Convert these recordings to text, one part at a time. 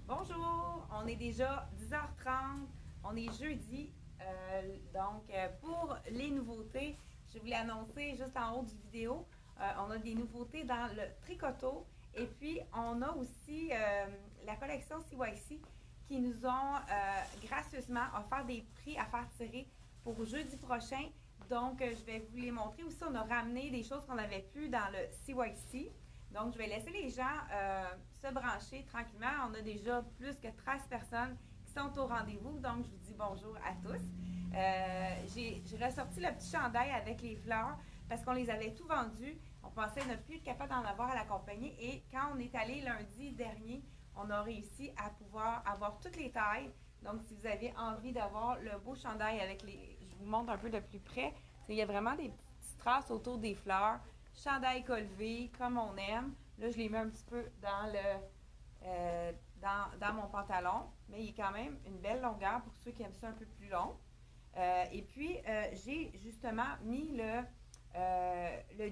Bonjour, on est déjà 10h30, on est jeudi, pour les nouveautés, je voulais annoncer juste en haut du vidéo, on a des nouveautés dans le tricoto et puis on a aussi la collection CYC qui nous ont gracieusement offert des prix à faire tirer pour jeudi prochain. Donc, je vais vous les montrer. Aussi, on a ramené des choses qu'on n'avait plus dans le CYC. Donc, je vais laisser les gens se brancher tranquillement. On a déjà plus que 13 personnes qui sont au rendez-vous. Donc, je vous dis bonjour à tous. J'ai ressorti le petit chandail avec les fleurs parce qu'on les avait tout vendus. On pensait ne plus être capable d'en avoir à la compagnie. Et quand on est allé lundi dernier, on a réussi à pouvoir avoir toutes les tailles. Donc, si vous avez envie d'avoir le beau chandail avec les... Je vous montre un peu de plus près. Il y a vraiment des petites traces autour des fleurs. Chandail col V, comme on aime. Là, je les mets un petit peu dans dans mon pantalon, mais il est quand même une belle longueur pour ceux qui aiment ça un peu plus long. Et puis, j'ai justement mis le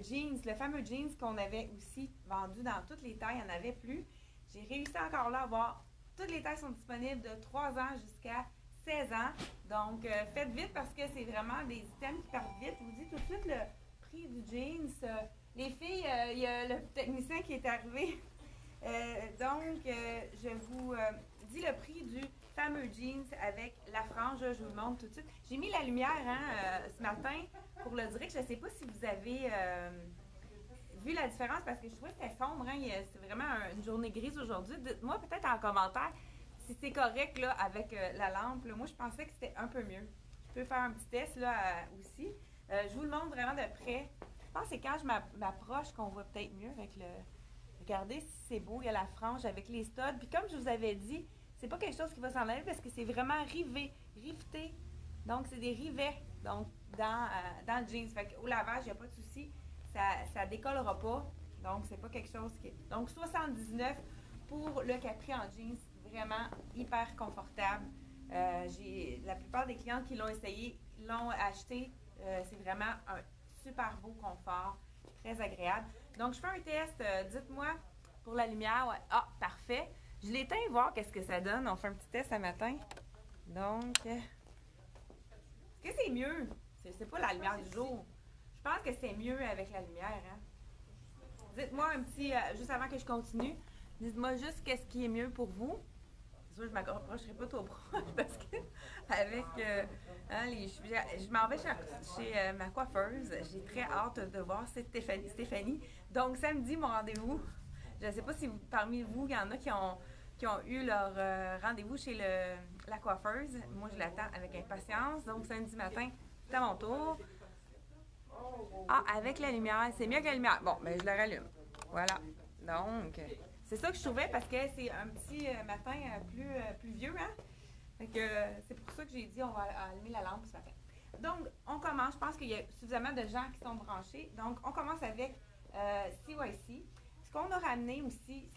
jeans, le fameux jeans qu'on avait aussi vendu dans toutes les tailles, il n'y en avait plus. J'ai réussi encore là à avoir, toutes les tailles sont disponibles de 3 ans jusqu'à 16 ans. Donc, faites vite parce que c'est vraiment des items qui partent vite. Je vous dis tout de suite le prix du jeans. Les filles, il y a le technicien qui est arrivé. Je vous dis le prix du fameux jeans avec la frange. Je vous le montre tout de suite. J'ai mis la lumière ce matin pour le direct. Je ne sais pas si vous avez vu la différence parce que je trouvais que c'était sombre. C'est vraiment une journée grise aujourd'hui. Dites-moi peut-être en commentaire si c'est correct là, avec la lampe. Là. Moi, je pensais que c'était un peu mieux. Je peux faire un petit test là, aussi. Je vous le montre vraiment de près. Je pense que c'est quand je m'approche qu'on voit peut-être mieux avec le... Regardez si c'est beau, il y a la frange avec les studs. Puis comme je vous avais dit, c'est pas quelque chose qui va s'en aller parce que c'est vraiment riveté. Donc, c'est des rivets donc, dans le jeans. Fait qu'au lavage, il n'y a pas de souci. Ça décollera pas. Donc, c'est pas quelque chose qui... Donc, 79 pour le capri en jeans. Vraiment hyper confortable. La plupart des clients qui l'ont essayé, l'ont acheté. C'est vraiment un super beau confort. Très agréable. Donc, je fais un test. Dites-moi pour la lumière. Ouais. Ah, parfait. Je l'éteins voir qu'est-ce que ça donne. On fait un petit test ce matin. Donc, est-ce que c'est mieux? C'est pas la lumière du jour. Je pense que c'est mieux avec la lumière. Hein? Dites-moi un petit, juste avant que je continue, dites-moi juste qu'est-ce qui est mieux pour vous. C'est sûr, je ne m'approcherai pas trop proche parce que avec je m'en vais chez ma coiffeuse. J'ai très hâte de voir Stéphanie. Donc, samedi, mon rendez-vous. Je ne sais pas si parmi vous, il y en a qui ont eu leur rendez-vous chez la coiffeuse. Moi, je l'attends avec impatience. Donc, samedi matin, c'est à mon tour. Ah, avec la lumière. C'est mieux que la lumière. Bon, mais je la rallume. Voilà. Donc, c'est ça que je trouvais parce que c'est un petit matin plus vieux, hein? Fait que c'est pour ça que j'ai dit on va allumer la lampe ce matin. Donc, on commence. Je pense qu'il y a suffisamment de gens qui sont branchés. Donc, on commence avec CYC. Ce qu'on a ramené aussi,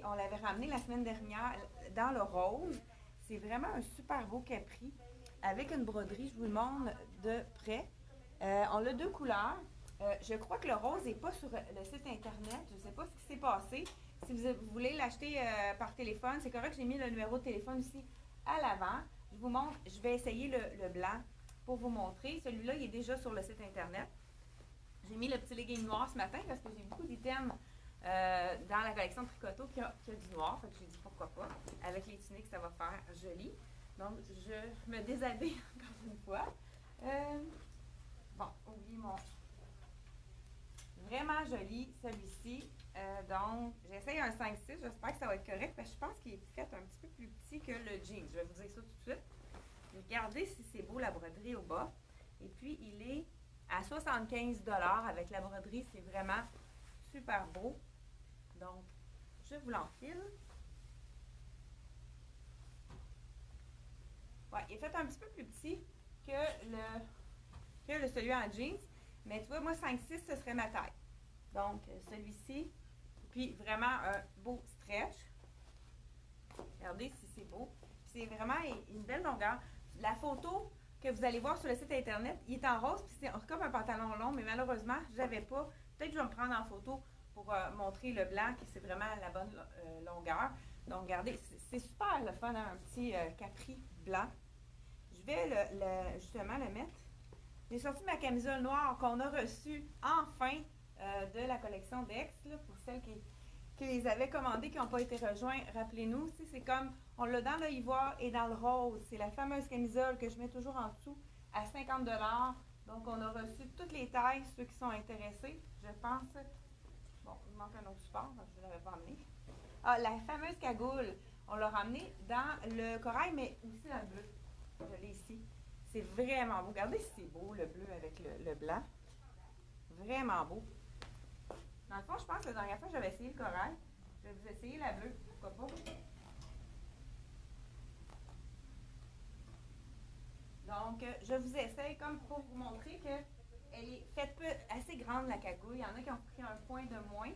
on l'avait ramené la semaine dernière dans le rose. C'est vraiment un super beau capri avec une broderie. Je vous le montre de près. On a deux couleurs. Je crois que le rose n'est pas sur le site internet. Je ne sais pas ce qui s'est passé. Si vous voulez l'acheter par téléphone, c'est correct. J'ai mis le numéro de téléphone ici à l'avant. Je vous montre. Je vais essayer le blanc pour vous montrer. Celui-là, il est déjà sur le site internet. J'ai mis le petit legging noir ce matin parce que j'ai beaucoup d'items dans la collection de Tricoto qui a du noir. Fait que j'ai dit pourquoi pas. Avec les tuniques, ça va faire joli. Donc, je me déshabille encore une fois. Bon, oubliez mon... Vraiment joli, celui-ci. Donc, j'essaye un 5-6. J'espère que ça va être correct parce que je pense qu'il est fait un petit peu plus petit que le jean. Je vais vous dire ça tout de suite. Regardez si c'est beau la broderie au bas. Et puis, il est à 75 $ avec la broderie. C'est vraiment super beau. Donc, je vous l'enfile. Ouais, il est fait un petit peu plus petit que celui en jeans. Mais tu vois, moi, 5-6, ce serait ma taille. Donc, celui-ci. Puis, vraiment un beau stretch. Regardez si c'est beau. C'est vraiment une belle longueur. La photo que vous allez voir sur le site internet, il est en rose, puis c'est comme un pantalon long, mais malheureusement, je n'avais pas. Peut-être que je vais me prendre en photo pour montrer le blanc, qui c'est vraiment la bonne longueur. Donc, regardez, c'est super le fun, hein, un petit capri blanc. Je vais justement le mettre. J'ai sorti ma camisole noire qu'on a reçue enfin de la collection d'Ex, pour celles qui les avaient commandées, qui n'ont pas été rejoints. Rappelez-nous, c'est comme, on l'a dans le ivoire et dans le rose. C'est la fameuse camisole que je mets toujours en dessous à 50 $. Donc, on a reçu toutes les tailles, ceux qui sont intéressés. Je pense, bon, il manque un autre support, donc je ne l'avais pas amené. Ah, la fameuse cagoule, on l'a ramenée dans le corail, mais aussi dans le bleu. Je l'ai ici. C'est vraiment beau. Regardez si c'est beau, le bleu avec le blanc. Vraiment beau. Dans le fond, je pense que la dernière fois, j'avais essayé le corail. Je vais vous essayer la bleue. Pourquoi pas? Donc, je vous essaye comme pour vous montrer qu'elle est faite assez grande, la cagoule. Il y en a qui ont pris un point de moins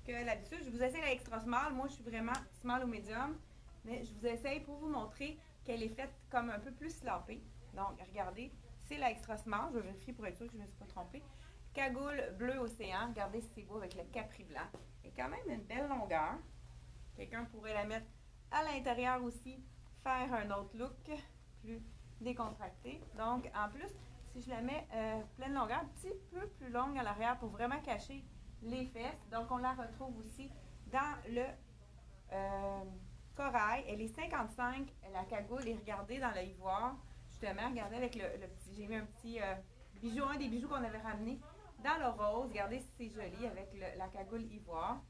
que l'habitude. Je vous essaye la extra small. Moi, je suis vraiment small ou medium. Mais je vous essaye pour vous montrer qu'elle est faite comme un peu plus slopée. Donc, regardez, c'est la extra small. Je vais vérifier pour être sûr que je ne me suis pas trompée. Cagoule bleu océan. Regardez si c'est beau avec le capri blanc. Et quand même une belle longueur. Quelqu'un pourrait la mettre à l'intérieur aussi, faire un autre look plus décontracté. Donc, en plus, si je la mets pleine longueur, un petit peu plus longue à l'arrière pour vraiment cacher les fesses. Donc, on la retrouve aussi dans le corail. Elle est 55, la cagoule. Et regardez dans le ivoire, justement, regardez avec le petit, j'ai mis un petit bijou, un des bijoux qu'on avait ramené dans le rose. Regardez si c'est joli avec la cagoule ivoire.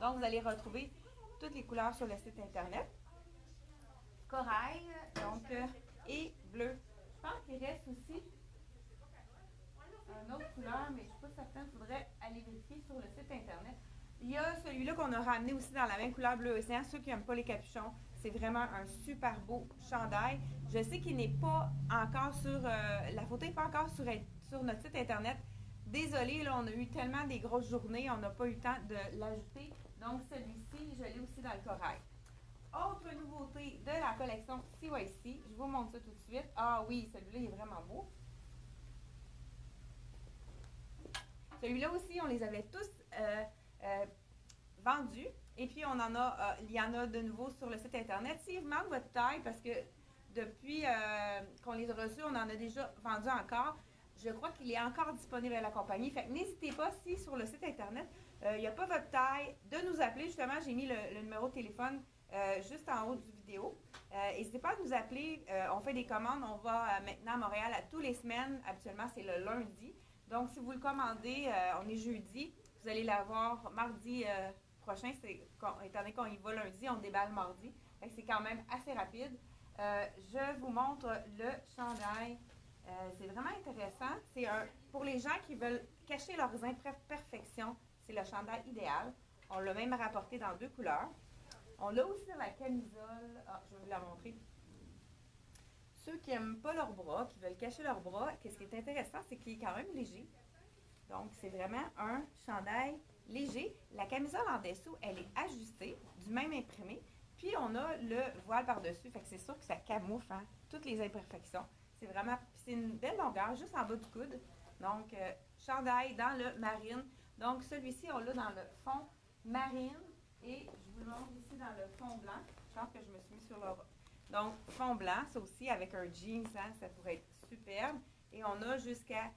Donc, vous allez retrouver toutes les couleurs sur le site internet. Corail, donc, et bleu. Je pense qu'il reste aussi une autre couleur, mais je ne suis pas certaine. Il faudrait aller vérifier sur le site internet. Il y a celui-là qu'on a ramené aussi dans la même couleur bleu océan. Ceux qui n'aiment pas les capuchons, c'est vraiment un super beau chandail. Je sais qu'il n'est pas encore sur... la photo n'est pas encore sur notre site internet. Désolée, là, on a eu tellement des grosses journées, on n'a pas eu le temps de l'ajouter. Donc, celui-ci, je l'ai aussi dans le corail. Autre nouveauté de la collection CYC, je vous montre ça tout de suite. Ah oui, celui-là, il est vraiment beau. Celui-là aussi, on les avait tous vendus. Et puis, il y en a de nouveau sur le site internet. S'il vous manque votre taille, parce que depuis qu'on les a reçus, on en a déjà vendu encore. Je crois qu'il est encore disponible à la compagnie. Fait que n'hésitez pas, si sur le site internet, il n'y a pas votre taille, de nous appeler. Justement, j'ai mis le numéro de téléphone juste en haut du vidéo. N'hésitez pas à nous appeler. On fait des commandes. On va maintenant à Montréal à tous les semaines. Habituellement, c'est le lundi. Donc, si vous le commandez, on est jeudi. Vous allez l'avoir mardi prochain. Étant donné qu'on y va lundi, on déballe mardi. Fait que c'est quand même assez rapide. Je vous montre le chandail. C'est vraiment intéressant. C'est pour les gens qui veulent cacher leurs imperfections, c'est le chandail idéal. On l'a même rapporté dans 2 couleurs. On l'a aussi dans la camisole. Ah, je vais vous la montrer. Ceux qui n'aiment pas leurs bras, qui veulent cacher leurs bras, ce qui est intéressant, c'est qu'il est quand même léger. Donc, c'est vraiment un chandail léger. La camisole en dessous, elle est ajustée, du même imprimé. Puis, on a le voile par-dessus. Fait que c'est sûr que ça camoufle toutes les imperfections. C'est une belle longueur, juste en bas du coude. Donc, chandail dans le marine. Donc, celui-ci, on l'a dans le fond marine. Et je vous le montre ici dans le fond blanc. Je pense que je me suis mis sur le... Donc, fond blanc, ça aussi, avec un jeans, ça pourrait être superbe. Et on a jusqu'à...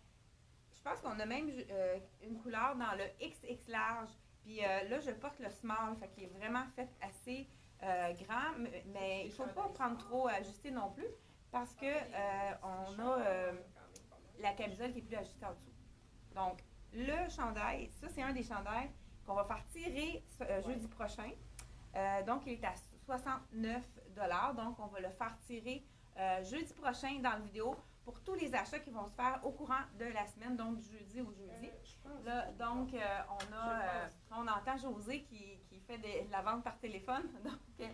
Je pense qu'on a même une couleur dans le XX large. Puis là, je porte le small, fait qu'il est vraiment fait assez grand. Mais il ne faut pas prendre trop ajusté non plus. Parce que on a la camisole qui est plus ajustée en dessous. Donc, le chandail, ça c'est un des chandails qu'on va faire tirer jeudi prochain. Donc, il est à 69 $. Donc, on va le faire tirer jeudi prochain dans la vidéo pour tous les achats qui vont se faire au courant de la semaine, donc du jeudi au jeudi. Là, donc, on entend José qui fait de la vente par téléphone. Donc,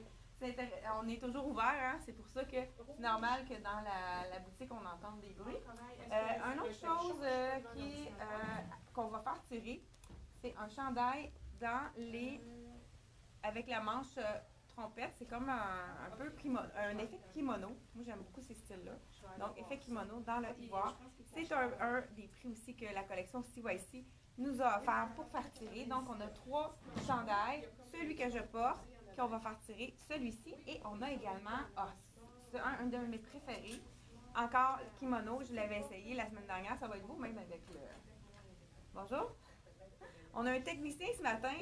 on est toujours ouvert, c'est pour ça que c'est normal que dans la boutique, on entende des bruits. Une autre chose qu'on va faire tirer, c'est un chandail avec la manche trompette. C'est comme un peu un effet kimono. Moi, j'aime beaucoup ces styles-là. Donc, effet kimono dans le ivoire. C'est un des prix aussi que la collection CYC nous a offert pour faire tirer. Donc, on a 3 chandails. Celui que je porte, qu'on va faire tirer celui-ci. Et on a également, c'est un de mes préférés, encore le kimono. Je l'avais essayé la semaine dernière. Ça va être beau même avec le... Bonjour. On a un technicien ce matin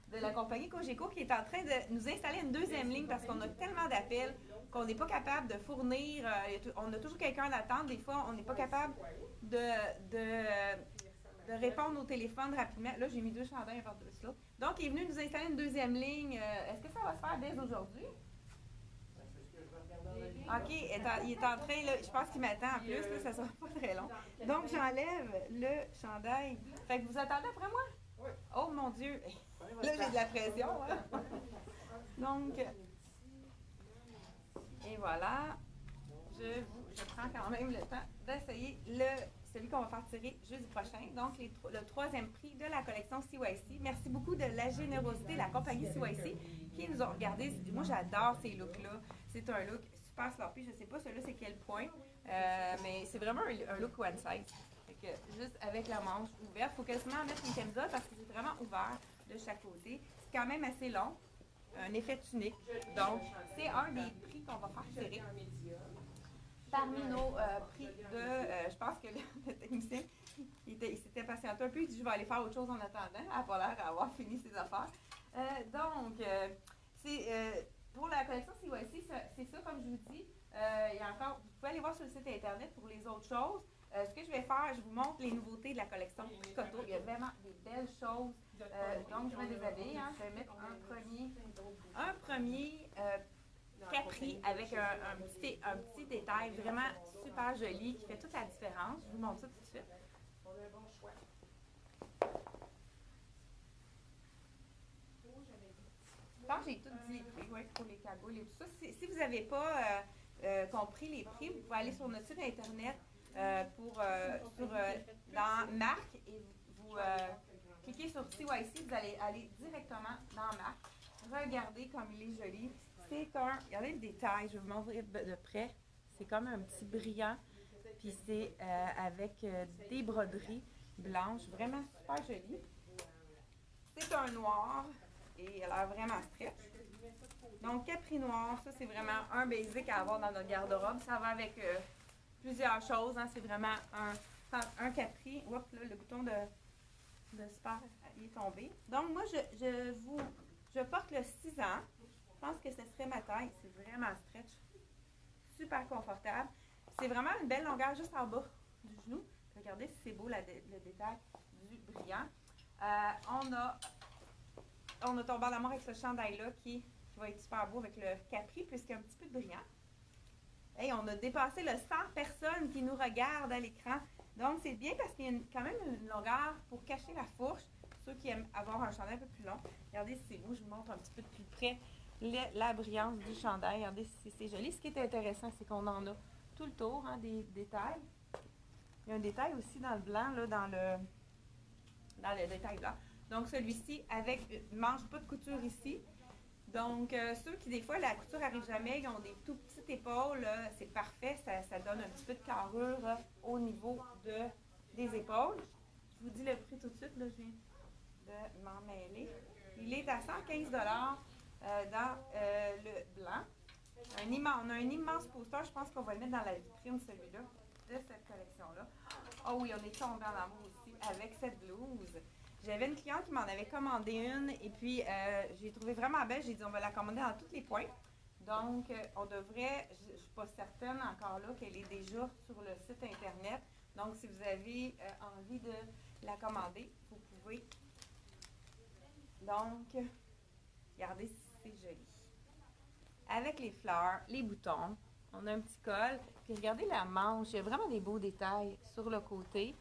de la compagnie Cogeco qui est en train de nous installer une deuxième ligne parce qu'on a tellement d'appels qu'on n'est pas capable de fournir. On a toujours quelqu'un à attendre. Des fois, on n'est pas capable de répondre au téléphone rapidement. Là, j'ai mis 2 chandails par-dessus l'autre. Donc, il est venu nous installer une deuxième ligne. Est-ce que ça va se faire dès aujourd'hui? OK, il est en train, là, je pense qu'il m'attend en plus, là, ça sera pas très long. Donc, j'enlève le chandail. Fait que vous attendez après moi? Oui. Oh mon Dieu! Là, j'ai de la pression. Hein? Donc, et voilà. Je prends quand même le temps d'essayer celui qu'on va faire tirer jeudi prochain. Donc, le troisième prix de la collection CYC. Merci beaucoup de la générosité de la compagnie CYC qui nous ont regardé. Moi, j'adore ces looks-là. C'est un look super sloppy. Je ne sais pas celui-là c'est quel point, mais c'est vraiment un look one size. Fait que juste avec la manche ouverte, il faut quasiment mettre une camisole parce que c'est vraiment ouvert de chaque côté. C'est quand même assez long. Un effet tunique. Donc, c'est un des prix qu'on va faire tirer. Parmi nos prix de... je pense que le technicien, il s'était patienté un peu. Il dit, je vais aller faire autre chose en attendant. Elle n'a pas l'air d'avoir fini ses affaires. Pour la collection CYC, c'est ça, comme je vous dis. Il y a encore, vous pouvez aller voir sur le site Internet pour les autres choses. Ce que je vais faire, je vous montre les nouveautés de la collection Picoto. Il y a vraiment des belles choses. Donc, je vais les habiller. Hein. Je vais mettre un premier capri avec un petit détail vraiment super joli qui fait toute la différence. Je vous montre ça tout de suite. On a un bon choix. Je pense que j'ai tout dit les prix, ouais, pour les cagoules et tout ça. Si vous n'avez pas compris les prix, vous pouvez aller sur notre site Internet dans Marque et vous cliquez sur CYC, vous allez aller directement dans Marque. Regardez comme il est joli. Regardez le détail, je vais vous montrer de près. C'est comme un petit brillant, puis c'est avec des broderies blanches, vraiment super joli. C'est un noir et elle a l'air vraiment stretch. Donc, capri noir, ça c'est vraiment un basic à avoir dans notre garde-robe. Ça va avec plusieurs choses, hein. C'est vraiment un capri. Oups, là, le bouton de super, il est tombé. Donc, moi, je porte le 6 ans. Je pense que ce serait ma taille. C'est vraiment stretch. Super confortable. C'est vraiment une belle longueur juste en bas du genou. Regardez si c'est beau le détail du brillant. On a tombé en amour avec ce chandail-là qui va être super beau avec le capri puisqu'il y a un petit peu de brillant. Hey, on a dépassé le 100 personnes qui nous regardent à l'écran. Donc, c'est bien parce qu'il y a quand même une longueur pour cacher la fourche. Ceux qui aiment avoir un chandail un peu plus long. Regardez si c'est beau. Je vous montre un petit peu de plus près la brillance du chandail. Regardez si c'est joli. Ce qui est intéressant, c'est qu'on en a tout le tour, hein, des détails. Il y a un détail aussi dans le blanc, là, dans le détail blanc. Donc, celui-ci avec une manche pas de couture ici. Donc, ceux qui, des fois, la couture n'arrive jamais, ils ont des tout petites épaules, c'est parfait. Ça donne un petit peu de carrure au niveau des épaules. Je vous dis le prix tout de suite, là, je viens de m'en mêler. Il est à 115 dans le blanc. On a un immense poster. Je pense qu'on va le mettre dans la vitrine, celui-là, de cette collection-là. Oh oui, on est tombé en amour aussi avec cette blouse. J'avais une cliente qui m'en avait commandé une et puis j'ai trouvé vraiment belle. J'ai dit on va la commander dans tous les points. Donc, on devrait, je ne suis pas certaine encore là qu'elle est déjà sur le site Internet. Donc, si vous avez envie de la commander, vous pouvez. Donc, regardez si c'est joli. Avec les fleurs, les boutons, on a un petit col. Puis regardez la manche, il y a vraiment des beaux détails sur le côté.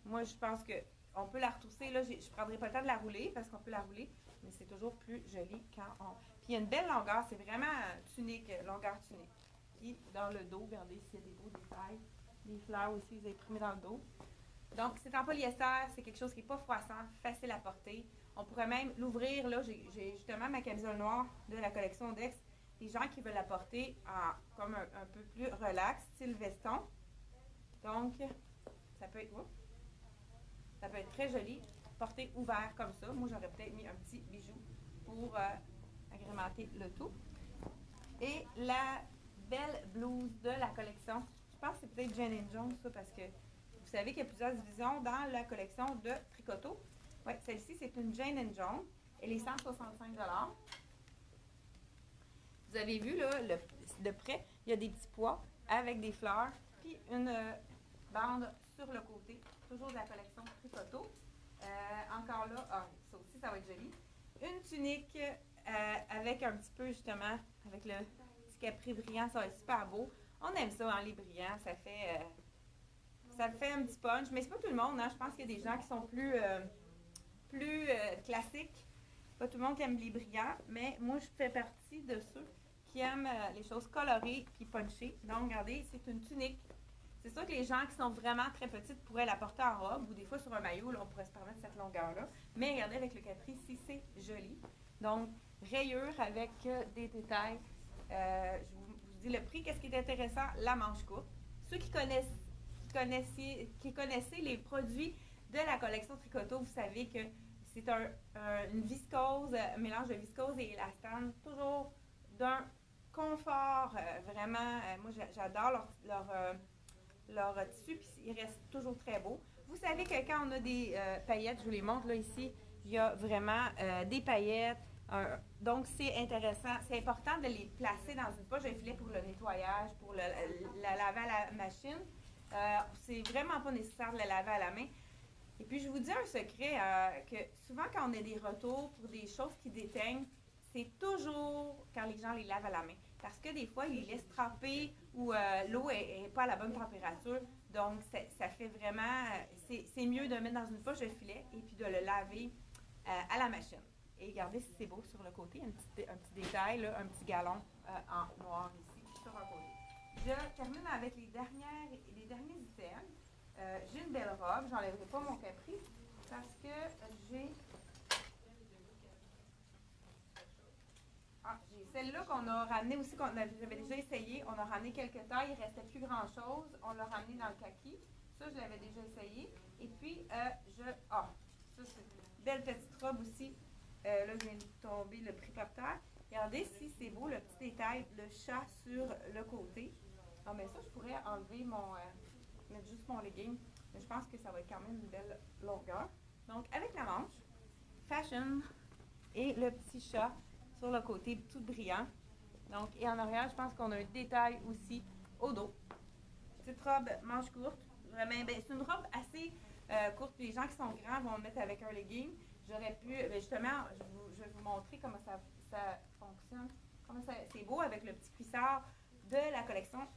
Moi, je pense que on peut la retrousser. Là, je ne prendrai pas le temps de la rouler parce qu'on peut la rouler, mais c'est toujours plus joli quand on... Puis il y a une belle longueur, c'est vraiment tunique, longueur tunique. Puis dans le dos, regardez s'il y a des beaux détails. Les fleurs aussi, vous avez imprimé dans le dos. Donc, c'est en polyester, c'est quelque chose qui n'est pas froissant, facile à porter. On pourrait même l'ouvrir. Là, j'ai justement ma camisole noire de la collection Dex. Les gens qui veulent la porter comme un peu plus relax, style veston. Donc, ça peut être... Ça peut être très joli, porté ouvert comme ça. Moi, j'aurais peut-être mis un petit bijou pour agrémenter le tout. Et la belle blouse de la collection. Je pense que c'est peut-être Jane Jones, ça, parce que vous savez qu'il y a plusieurs divisions dans la collection de Tricoto. Oui, celle-ci, c'est une Jane Jones. Elle est 165 $. Vous avez vu, là, de près, il y a des petits pois avec des fleurs, puis une bande sur le côté, toujours de la collection Tricoto. Encore là, ça aussi, ça va être joli. Une tunique avec un petit peu, justement, avec le petit capri brillant, ça va être super beau. On aime ça, hein, les brillants, ça fait un petit punch, mais c'est pas tout le monde, hein. Je pense qu'il y a des gens qui sont plus classiques. Pas tout le monde qui aime les brillants, mais moi, je fais partie de ceux qui aiment les choses colorées puis punchées. Donc, regardez, c'est une tunique. C'est sûr que les gens qui sont vraiment très petites pourraient la porter en robe ou des fois sur un maillot, là, on pourrait se permettre cette longueur-là. Mais regardez, avec le capri, si c'est joli. Donc, rayure avec des détails. Je vous dis le prix. Qu'est-ce qui est intéressant? La manche courte. Ceux qui connaissaient les produits de la collection Tricoto, vous savez que c'est une viscose, un mélange de viscose et élastane, toujours d'un confort vraiment. Moi, j'adore leur tissu, puis il reste toujours très beau. Vous savez que quand on a des paillettes, je vous les montre là ici, il y a vraiment des paillettes. Donc, c'est intéressant. C'est important de les placer dans une poche de filet pour le nettoyage, pour la laver à la machine. C'est vraiment pas nécessaire de la laver à la main. Et puis, je vous dis un secret, que souvent, quand on a des retours pour des choses qui déteignent, c'est toujours quand les gens les lavent à la main. Parce que des fois, ils les laissent tremper ou l'eau n'est pas à la bonne température. Donc, ça fait vraiment... c'est mieux de le mettre dans une poche de filet et puis de le laver à la machine. Et regardez si c'est beau sur le côté, un petit détail, là, un petit galon en noir ici, sur un côté. Je termine avec les derniers items. J'ai une belle robe, j'enlèverai pas mon capri parce que j'ai celle-là qu'on a ramenée aussi, j'avais déjà essayé. On a ramené quelques tailles, il restait plus grand-chose. On l'a ramené dans le kaki. Ça, je l'avais déjà essayé. Et puis, ça, c'est une belle petite robe aussi. Là, je viens de tomber le prix par terre. Regardez si c'est beau, le petit détail, le chat sur le côté. Ah, mais ça, je pourrais enlever mettre juste mon legging. Mais je pense que ça va être quand même une belle longueur. Donc, avec la manche, fashion et le petit chat sur le côté tout brillant. Donc, et en arrière, je pense qu'on a un détail aussi au dos. Petite robe manche courte. Vraiment, c'est une robe assez courte. Les gens qui sont grands vont le mettre avec un legging. J'aurais pu, justement, je vais vous montrer comment ça fonctionne. Comment c'est beau avec le petit cuissard de la collection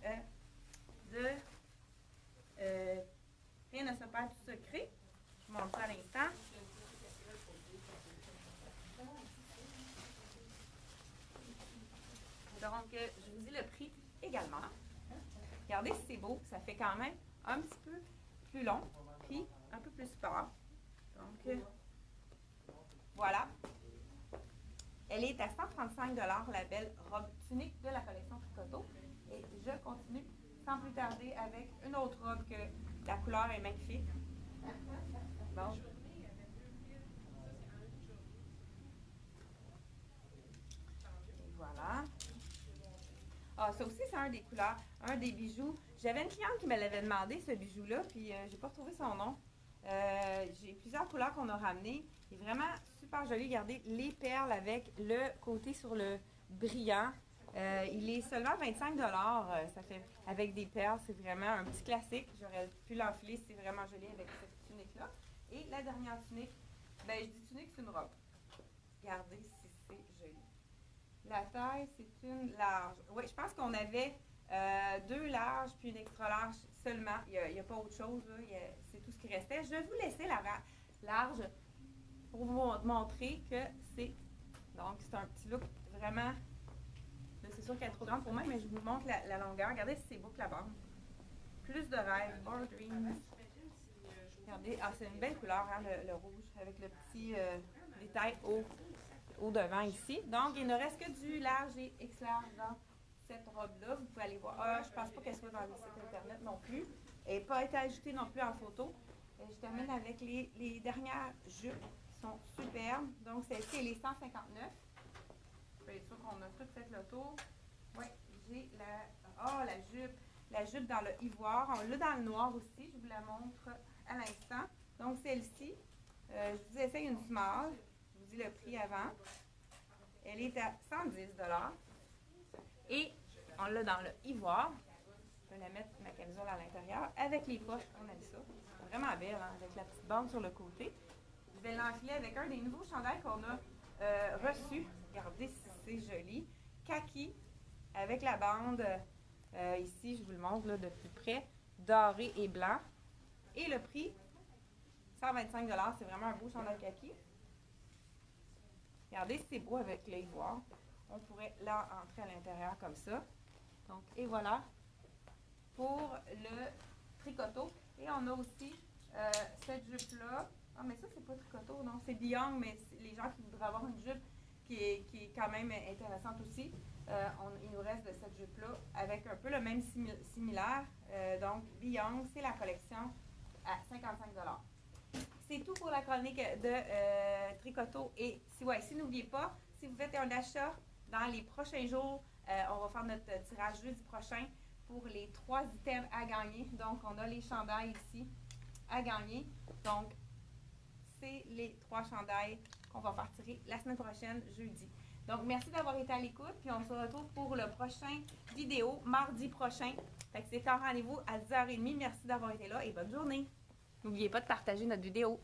Rien ne se perd du secret. Je vous montre ça à l'instant. Donc, je vous dis le prix également. Regardez si c'est beau. Ça fait quand même un petit peu plus long, puis un peu plus fort. Donc, voilà. Elle est à 135 $, la belle robe tunique de la collection Tricoto. Et je continue sans plus tarder avec une autre robe que la couleur est magnifique. Bon. Et voilà. Ah, ça aussi, c'est un des couleurs, un des bijoux. J'avais une cliente qui me l'avait demandé, ce bijou-là, puis j'ai pas retrouvé son nom. J'ai plusieurs couleurs qu'on a ramenées. Il est vraiment super joli. Regardez les perles avec le côté sur le brillant. Il est seulement 25 $. Ça fait avec des perles. C'est vraiment un petit classique. J'aurais pu l'enfiler. C'est vraiment joli avec cette tunique-là. Et la dernière tunique, ben je dis tunique, c'est une robe. Regardez si c'est joli. La taille, c'est une large. Oui, je pense qu'on avait 2 larges puis une extra large seulement. Il n'y a pas autre chose. C'est tout ce qui restait. Je vais vous laisser la large pour vous montrer que c'est... Donc, c'est un petit look vraiment... C'est sûr qu'elle est trop grande pour moi, mais je vous montre la longueur. Regardez si c'est beau que la bande. Plus de rêve, more dreams. Regardez, c'est une belle couleur, hein, le rouge, avec le petit détail au devant ici. Donc, il ne reste que du large et X large dans cette robe-là. Vous pouvez aller voir. Je pense pas qu'elle soit dans le site internet non plus. Elle n'a pas été ajoutée non plus en photo. Je termine avec les dernières jupes qui sont superbes. Donc, celle-ci, elle est 159. Je vais être sûre qu'on a tout fait le tour. Oui, j'ai la... Oh, la jupe! La jupe dans le ivoire. On l'a dans le noir aussi. Je vous la montre à l'instant. Donc, celle-ci, je vous essaye une small. Je vous dis le prix avant. Elle est à 110 $. Et on l'a dans le ivoire. Je vais la mettre, ma camisole à l'intérieur. Avec les poches, on aime ça. Vraiment belle, hein, avec la petite bande sur le côté. Je vais l'enfiler avec un des nouveaux chandails qu'on a reçus. Regardez si c'est joli. Kaki, avec la bande, ici, je vous le montre là, de plus près, doré et blanc. Et le prix, 125 $. C'est vraiment un beau chandail kaki. Regardez si c'est beau avec l'ivoire. On pourrait l'entrer à l'intérieur comme ça. Donc, et voilà pour le tricoto. Et on a aussi cette jupe-là. Ah, mais ça, c'est pas tricoto, non, c'est Beyond, mais les gens qui voudraient avoir une jupe qui est quand même intéressante aussi, il nous reste de cette jupe-là avec un peu le même similaire. Donc, Beyond, c'est la collection à 55 $. C'est tout pour la chronique de tricoto. Et si n'oubliez pas, si vous faites un achat dans les prochains jours, on va faire notre tirage jeudi prochain pour les 3 items à gagner. Donc, on a les chandails ici à gagner. Donc, c'est les 3 chandails qu'on va faire tirer la semaine prochaine, jeudi. Donc, merci d'avoir été à l'écoute. Puis, on se retrouve pour le prochain vidéo, mardi prochain. Fait que c'est un rendez-vous à 10h30. Merci d'avoir été là et bonne journée. N'oubliez pas de partager notre vidéo.